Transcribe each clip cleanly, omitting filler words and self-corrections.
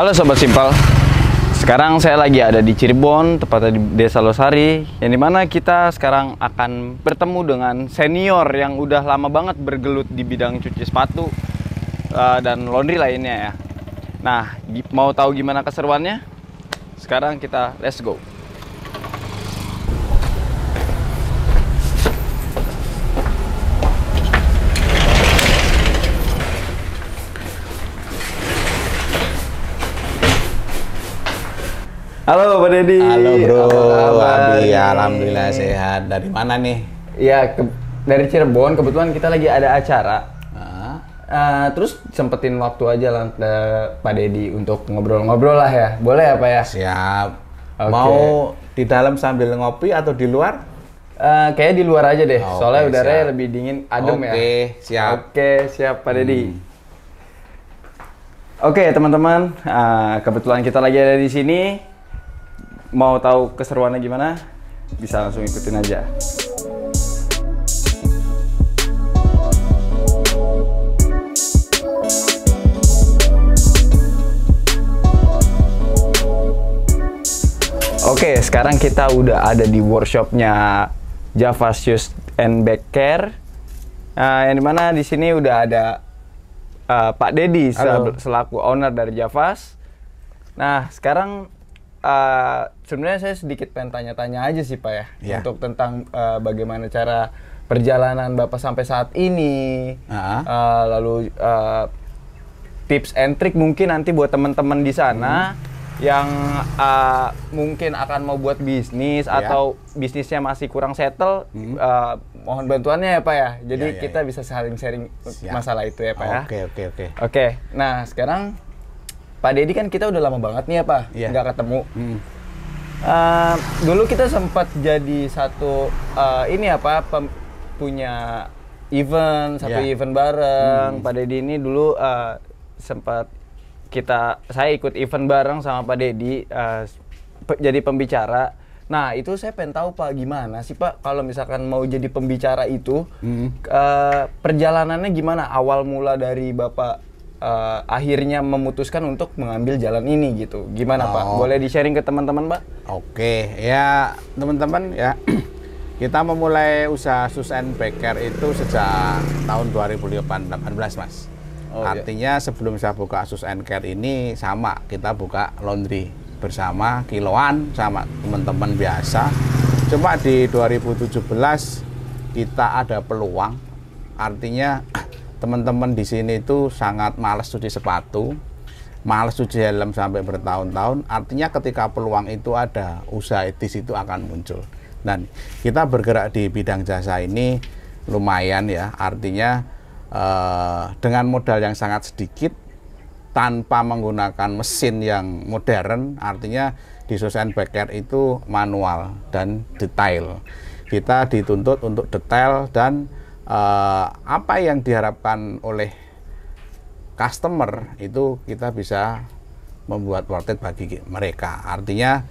Halo Sobat Simpel, sekarang saya lagi ada di Cirebon, tepatnya di Desa Losari, yang dimana kita sekarang akan bertemu dengan senior yang udah lama banget bergelut di bidang cuci sepatu dan laundry lainnya ya. Nah, mau tahu gimana keseruannya? Sekarang kita let's go. Halo Pak Deddy. Halo bro, Abi, alhamdulillah sehat. Dari mana nih? Ya, dari Cirebon. Kebetulan kita lagi ada acara. Terus sempetin waktu aja lah Pak Deddy untuk ngobrol-ngobrol lah ya. Boleh ya Pak ya? Siap. Okay. Mau di dalam sambil ngopi atau di luar? Kayaknya di luar aja deh. Oke, soalnya udaranya siap. lebih dingin, adem ya. Oke, siap. Oke, siap Pak Deddy. Oke teman-teman, kebetulan kita lagi ada di sini. Mau tahu keseruannya gimana? Bisa langsung ikutin aja. Oke, sekarang kita udah ada di workshopnya Java Shoes and Bag Care. Yang dimana di sini udah ada Pak Deddy selaku owner dari Javas. Nah, sekarang sebenarnya saya sedikit pengen tanya-tanya aja sih Pak ya, untuk tentang bagaimana cara perjalanan Bapak sampai saat ini, lalu tips and trick mungkin nanti buat teman-teman di sana yang mungkin akan mau buat bisnis atau bisnisnya masih kurang settle, mohon bantuannya ya Pak ya. Jadi kita bisa saling sharing masalah itu ya Pak ya. Oke. Nah sekarang Pak Deddy kan kita udah lama banget nih ya Pak, nggak ketemu. Dulu kita sempat jadi satu punya event, event bareng. Pak Deddy ini dulu sempat saya ikut event bareng sama Pak Deddy jadi pembicara. Nah itu saya pengen tahu Pak, gimana sih Pak kalau misalkan mau jadi pembicara itu, perjalanannya gimana? Awal mula dari Bapak akhirnya memutuskan untuk mengambil jalan ini gitu. Gimana Pak? Boleh di-sharing ke teman-teman Pak? Oke, ya teman-teman ya. Kita memulai usaha Shoes and Bag Care itu sejak tahun 2018 Mas. Artinya sebelum saya buka Shoes and Care ini sama, kita buka laundry bersama kiloan sama teman-teman biasa. Cuma di 2017 kita ada peluang. Artinya teman-teman di sini itu sangat malas cuci sepatu, malas cuci helm sampai bertahun-tahun. Artinya ketika peluang itu ada, usaha di situ akan muncul. Dan kita bergerak di bidang jasa ini lumayan ya. Artinya dengan modal yang sangat sedikit, tanpa menggunakan mesin yang modern. Artinya di Shoes and Bag Care itu manual dan detail. Kita dituntut untuk detail dan apa yang diharapkan oleh customer itu kita bisa membuat worth it bagi mereka. Artinya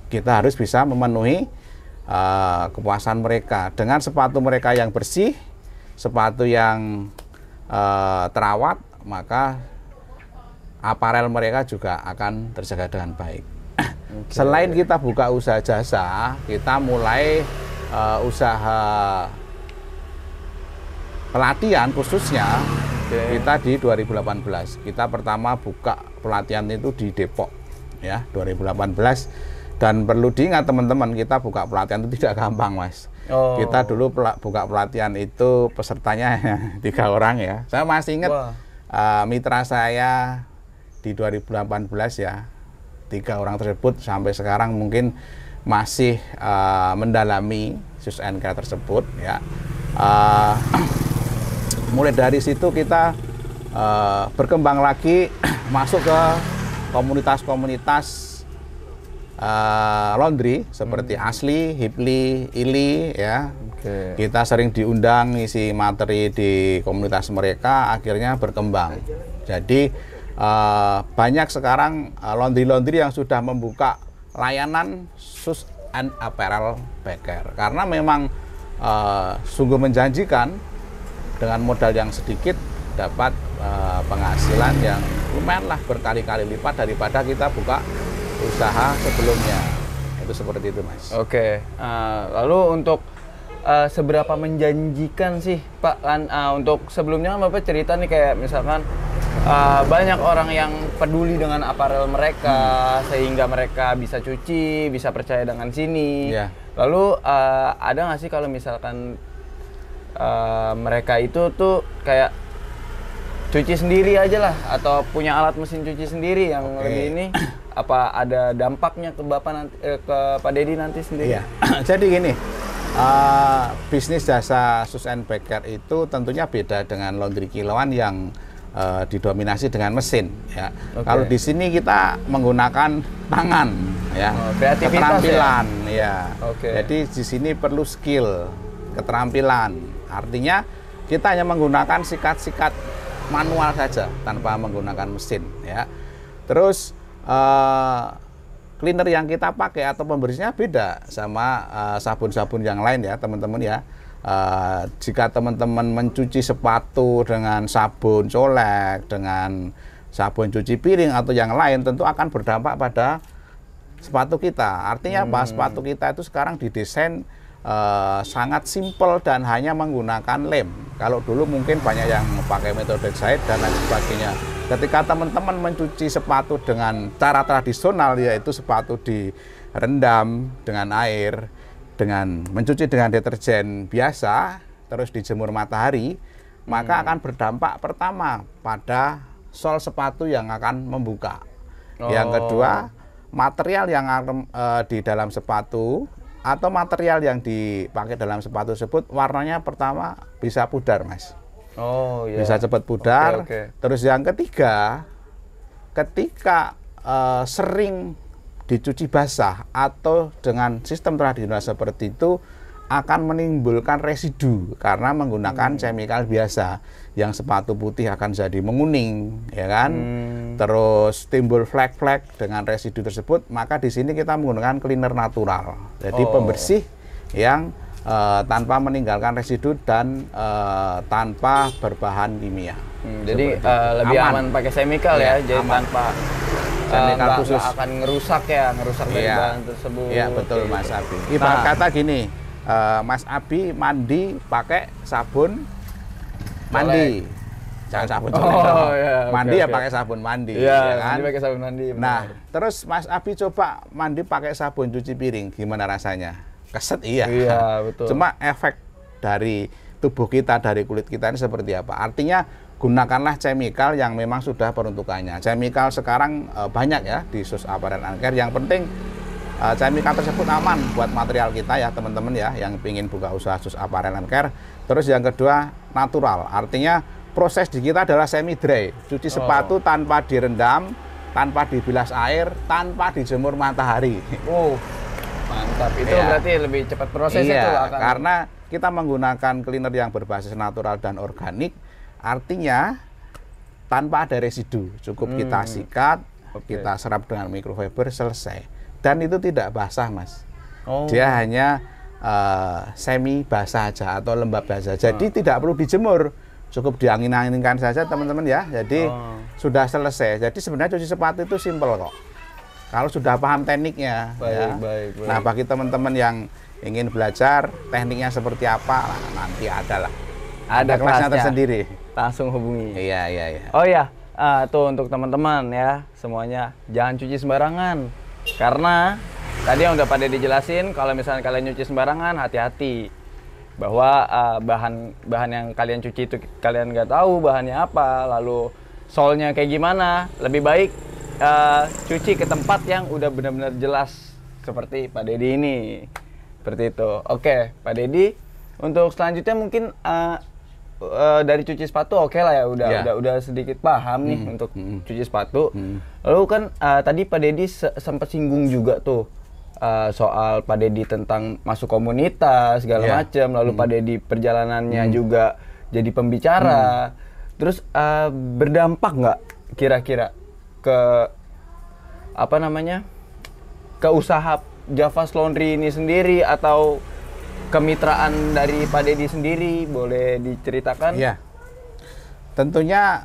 kita harus bisa memenuhi kepuasan mereka dengan sepatu mereka yang bersih, sepatu yang terawat, maka aparel mereka juga akan terjaga dengan baik. Selain kita buka usaha jasa, kita mulai usaha pelatihan khususnya kita di 2018. Kita pertama buka pelatihan itu di Depok ya, 2018. Dan perlu diingat teman-teman, kita buka pelatihan itu tidak gampang Mas. Kita dulu buka pelatihan itu pesertanya 3 orang ya. Saya masih ingat mitra saya di 2018 ya, 3 orang tersebut sampai sekarang mungkin masih mendalami Shoes and Care tersebut ya. Mulai dari situ kita berkembang lagi masuk ke komunitas-komunitas laundry seperti Asli, Hipli, Ili ya. Kita sering diundang ngisi materi di komunitas mereka, akhirnya berkembang. Jadi banyak sekarang laundry-laundry yang sudah membuka layanan shoes and apparel bag care karena memang sungguh menjanjikan. Dengan modal yang sedikit dapat penghasilan yang lumayan lah berkali-kali lipat daripada kita buka usaha sebelumnya. Itu seperti itu, Mas. Oke. Lalu untuk seberapa menjanjikan sih Pak kan untuk sebelumnya kan Bapak cerita nih kayak misalkan banyak orang yang peduli dengan aparel mereka sehingga mereka bisa cuci, bisa percaya dengan sini. Yeah. Lalu ada nggak sih kalau misalkan mereka itu tuh kayak cuci sendiri aja lah atau punya alat mesin cuci sendiri yang lebih ini apa ada dampaknya ke Bapak nanti ke Pak Dedi nanti sendiri? Iya. Jadi gini, bisnis jasa Shoes and Backer itu tentunya beda dengan laundry kiloan yang didominasi dengan mesin ya. Kalau di sini kita menggunakan tangan ya, keterampilan ya. Jadi di sini perlu skill, keterampilan. Artinya kita hanya menggunakan sikat-sikat manual saja tanpa menggunakan mesin ya. Terus cleaner yang kita pakai atau pembersihnya beda sama sabun-sabun yang lain ya teman-teman ya. Jika teman-teman mencuci sepatu dengan sabun colek, dengan sabun cuci piring atau yang lain, tentu akan berdampak pada sepatu kita. Artinya apa? Sepatu kita itu sekarang didesain sangat simpel dan hanya menggunakan lem. Kalau dulu mungkin banyak yang pakai metode jahit dan lain sebagainya. Ketika teman-teman mencuci sepatu dengan cara tradisional, yaitu sepatu direndam dengan air, dengan mencuci dengan deterjen biasa, terus dijemur matahari, maka akan berdampak pertama pada sol sepatu yang akan membuka. Yang kedua, material yang di dalam sepatu atau material yang dipakai dalam sepatu tersebut warnanya pertama bisa pudar, Mas. Bisa cepat pudar. Terus yang ketiga, ketika sering dicuci basah atau dengan sistem tradisional seperti itu akan menimbulkan residu karena menggunakan chemical biasa. Yang sepatu putih akan jadi menguning, ya kan? Terus timbul flek-flek dengan residu tersebut, maka di sini kita menggunakan cleaner natural. Jadi pembersih yang tanpa meninggalkan residu dan tanpa berbahan kimia. Jadi lebih aman pakai chemical ya, jadi tanpa chemical khusus akan ngerusak dari bahan tersebut. Iya betul Mas Abi. Ibarat kata gini, Mas Abi mandi pakai sabun mandi, jangan sabun colek. Mandi ya pakai sabun mandi, ya kan? Pakai sabun mandi. Nah, terus Mas Abi coba mandi pakai sabun cuci piring, gimana rasanya? Keset iya. Betul. Cuma efek dari tubuh kita, dari kulit kita ini seperti apa? Artinya gunakanlah chemical yang memang sudah peruntukannya. Chemical sekarang banyak ya di Shoes Apparel and Care. Yang penting chemical tersebut aman buat material kita ya teman-teman ya yang ingin buka usaha Shoes Apparel and Care. Terus yang kedua natural. Artinya proses di kita adalah semi dry. Cuci sepatu tanpa direndam, tanpa dibilas air, tanpa dijemur matahari. Mantap, itu berarti lebih cepat prosesnya tuh akan. Karena kita menggunakan cleaner yang berbasis natural dan organik, artinya tanpa ada residu. Cukup kita sikat, kita serap dengan microfiber, selesai. Dan itu tidak basah, Mas. Dia hanya semi basah aja atau lembab saja. Jadi tidak perlu dijemur, cukup diangin-anginkan saja teman-teman ya. Jadi sudah selesai. Jadi sebenarnya cuci sepatu itu simpel kok. Kalau sudah paham tekniknya, baik. Nah bagi teman-teman yang ingin belajar tekniknya seperti apa, nanti ada kelasnya tersendiri. Langsung hubungi. Iya. Oh ya, tuh untuk teman-teman ya semuanya jangan cuci sembarangan. Karena tadi yang udah pada dijelasin, kalau misalnya kalian nyuci sembarangan, hati-hati bahwa bahan yang kalian cuci itu kalian nggak tahu bahannya apa, lalu solnya kayak gimana. Lebih baik cuci ke tempat yang udah benar-benar jelas seperti Pak Dedi ini. Seperti itu. Oke, Pak Dedi, untuk selanjutnya mungkin dari cuci sepatu oke lah ya, udah sedikit paham nih untuk cuci sepatu. Lalu kan tadi Pak Dedi sempat singgung juga tuh soal Pak Dedi tentang masuk komunitas segala macam, lalu Pak Dedi perjalanannya juga jadi pembicara. Terus berdampak nggak kira-kira ke ke usaha Javas Laundry ini sendiri atau kemitraan dari Pak Dedi sendiri, boleh diceritakan? Iya. Tentunya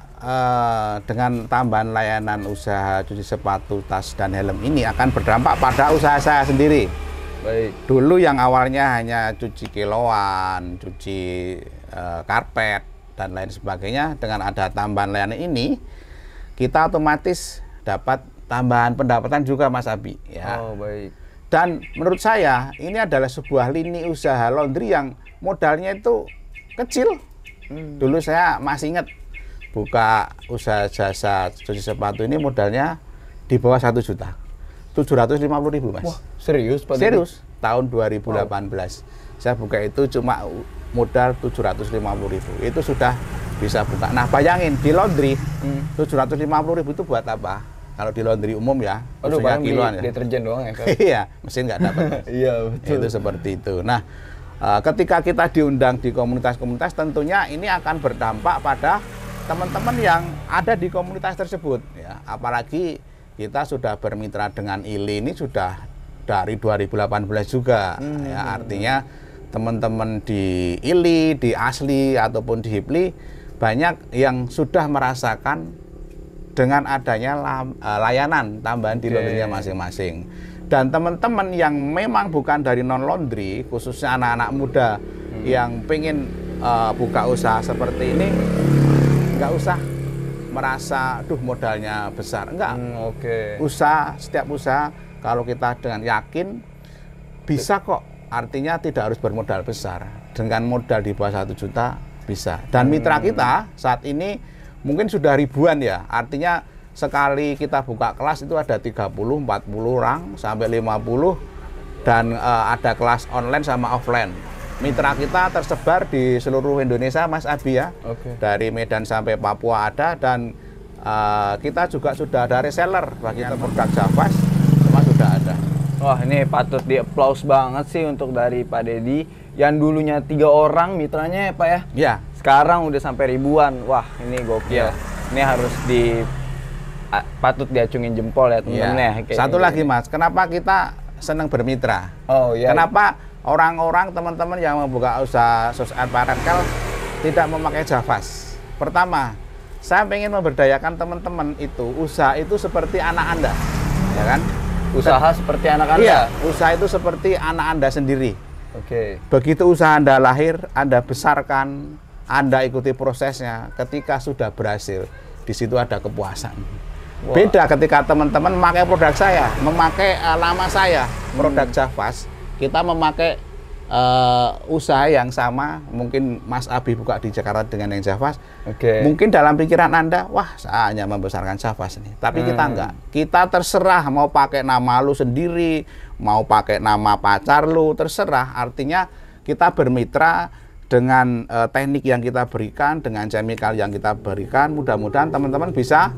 dengan tambahan layanan usaha cuci sepatu, tas, dan helm ini akan berdampak pada usaha saya sendiri. Baik. Dulu yang awalnya hanya cuci kiloan, cuci karpet, dan lain sebagainya, dengan ada tambahan layanan ini, kita otomatis dapat tambahan pendapatan juga, Mas Abi. Ya. Oh, baik. Dan menurut saya, ini adalah sebuah lini usaha laundry yang modalnya itu kecil. Dulu saya masih ingat, buka usaha jasa cuci sepatu ini modalnya di bawah 1 juta. 750.000, Mas. Wah, serius Pak? Serius. Tahun 2018. Saya buka itu cuma modal 750.000. Itu sudah bisa buka. Nah, bayangin di laundry 750.000 itu buat apa? Kalau di laundry umum ya, aduh, kiloan ya. Deterjen doang ya, Kak? Iya, mesin nggak dapat. Iya, betul. Itu seperti itu. Nah, ketika kita diundang di komunitas-komunitas, tentunya ini akan berdampak pada teman-teman yang ada di komunitas tersebut. Ya, apalagi kita sudah bermitra dengan ILI ini sudah dari 2018 juga. Ya, artinya teman-teman di ILI, di ASLI ataupun di HIPLI banyak yang sudah merasakan dengan adanya layanan tambahan di laundry-nya masing-masing. Dan teman-teman yang memang bukan dari non laundry, khususnya anak-anak muda yang pengen buka usaha seperti ini, nggak usah merasa duh modalnya besar, enggak. Setiap usaha kalau kita dengan yakin bisa kok, artinya tidak harus bermodal besar, dengan modal di bawah 1 juta bisa. Dan mitra kita saat ini mungkin sudah ribuan ya, artinya sekali kita buka kelas itu ada 30, 40 orang sampai 50, dan ada kelas online sama offline. Mitra kita tersebar di seluruh Indonesia, Mas Abi ya. Dari Medan sampai Papua ada, dan kita juga sudah ada reseller bagi produk Javas, semua sudah ada. Wah, ini patut di-applause banget sih untuk dari Pak Dedi yang dulunya 3 orang mitranya ya, Pak ya. Iya. Sekarang udah sampai ribuan. Wah, ini gokil. Ini harus patut diacungin jempol ya, temen-temen ya. Satu lagi, Mas, kenapa kita senang bermitra? Oh iya. Kenapa orang-orang, teman-teman yang membuka usaha sosial parental tidak memakai Javas? Pertama, saya ingin memberdayakan teman-teman itu, usaha itu seperti anak Anda, ya kan? Usaha seperti anak Anda? Iya, usaha itu seperti anak Anda sendiri. Oke. Begitu usaha Anda lahir, Anda besarkan, Anda ikuti prosesnya, ketika sudah berhasil, di situ ada kepuasan. Wow. Beda ketika teman-teman memakai produk saya, memakai nama saya, produk Javas, kita memakai usaha yang sama, mungkin Mas Abi buka di Jakarta dengan yang Javas. Mungkin dalam pikiran Anda, wah saya hanya membesarkan Javas nih. Tapi kita enggak. Kita terserah mau pakai nama lu sendiri, mau pakai nama pacar lu, terserah. Artinya kita bermitra dengan teknik yang kita berikan, dengan chemical yang kita berikan. Mudah-mudahan teman-teman bisa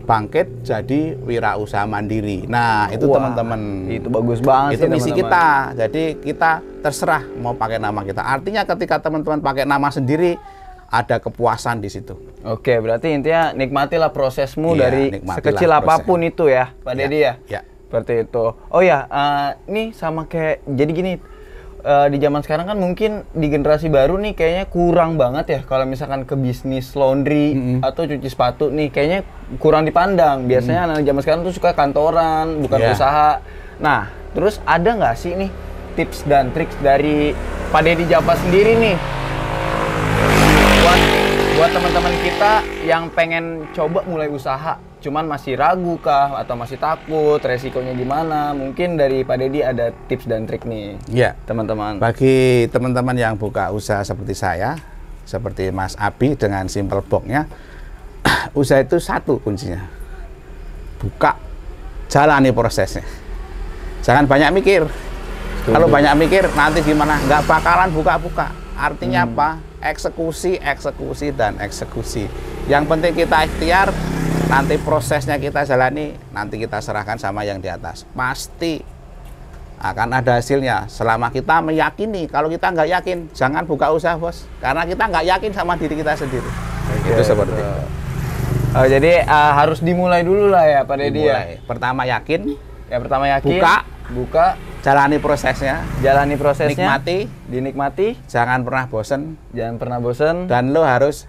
bangkit jadi wirausaha mandiri. Nah, itu teman-teman. Itu bagus banget. Itu misi kita. Jadi kita terserah mau pakai nama kita. Artinya ketika teman-teman pakai nama sendiri, ada kepuasan di situ. Oke, berarti intinya nikmatilah prosesmu dari sekecil apapun itu ya, Pak Dedi ya. Seperti itu. Oh ya, ini sama kayak jadi gini. Di zaman sekarang kan mungkin di generasi baru nih kayaknya kurang banget ya kalau misalkan ke bisnis laundry atau cuci sepatu nih kayaknya kurang dipandang. Biasanya anak zaman sekarang tuh suka kantoran, bukan usaha. Nah, terus ada nggak sih nih tips dan trik dari Pak Dedi Javas sendiri nih buat teman-teman kita yang pengen coba mulai usaha, cuman masih ragu kah atau masih takut, resikonya gimana? Mungkin dari Pak Dedi ada tips dan trik nih, teman-teman. Bagi teman-teman yang buka usaha seperti saya, seperti Mas Abi dengan simple box-nya, usaha itu satu kuncinya, buka, jalani prosesnya. Jangan banyak mikir. Kalau banyak mikir nanti gimana? Nggak bakalan buka-buka. Artinya apa? Eksekusi, eksekusi, dan eksekusi. Yang penting kita ikhtiar, nanti prosesnya kita jalani, nanti kita serahkan sama yang di atas. Pasti akan ada hasilnya. Selama kita meyakini, kalau kita nggak yakin, jangan buka usaha, Bos. Karena kita nggak yakin sama diri kita sendiri. Itu seperti itu. Oh, jadi harus dimulai dulu lah ya, Pak Dedi ya. Pertama yakin. Ya, pertama yakin. Buka. Jalani prosesnya. Jalani prosesnya. Nikmati. Dinikmati. Jangan pernah bosen. Jangan pernah bosen. Dan lo harus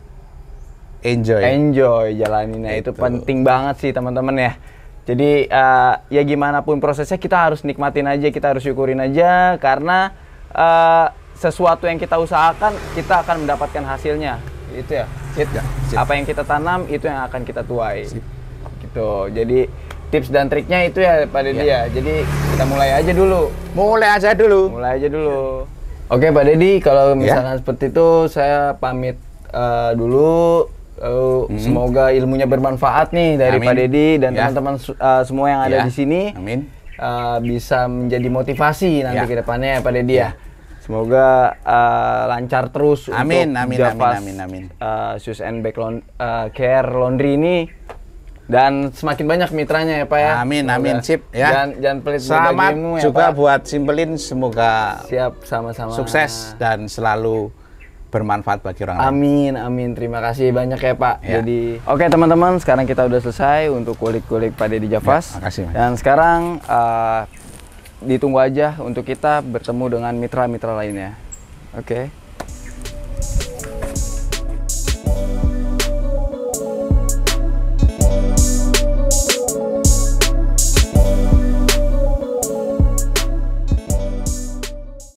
enjoy jalaninnya. Itu penting banget sih teman-teman ya. Jadi ya gimana pun prosesnya kita harus nikmatin aja, kita harus syukurin aja, karena sesuatu yang kita usahakan kita akan mendapatkan hasilnya. Itu ya. Sip. Apa yang kita tanam itu yang akan kita tuai. Sip. Gitu. Jadi tips dan triknya itu ya Pak Dedi ya. Jadi kita mulai aja dulu. Mulai aja dulu. Oke Pak Dedi, kalau misalkan seperti itu saya pamit dulu. Semoga ilmunya bermanfaat nih dari Pak Dedi dan teman-teman semua yang ada di sini. Amin. Bisa menjadi motivasi nanti ke depannya ya Pak Dedi ya. Semoga lancar terus untuk Javas Shoes and Back Care Laundry ini, dan semakin banyak mitranya ya Pak ya. Amin, sip ya. Jangan pelit selamat ya, juga Pak. Buat Simpelin, semoga siap sama-sama sukses dan selalu bermanfaat bagi orang lain. Amin. Terima kasih banyak ya Pak. Jadi oke teman-teman, sekarang kita udah selesai untuk kulik-kulik Pak Dedi Javas. Makasih. Dan sekarang ditunggu aja untuk kita bertemu dengan mitra-mitra lainnya. Oke.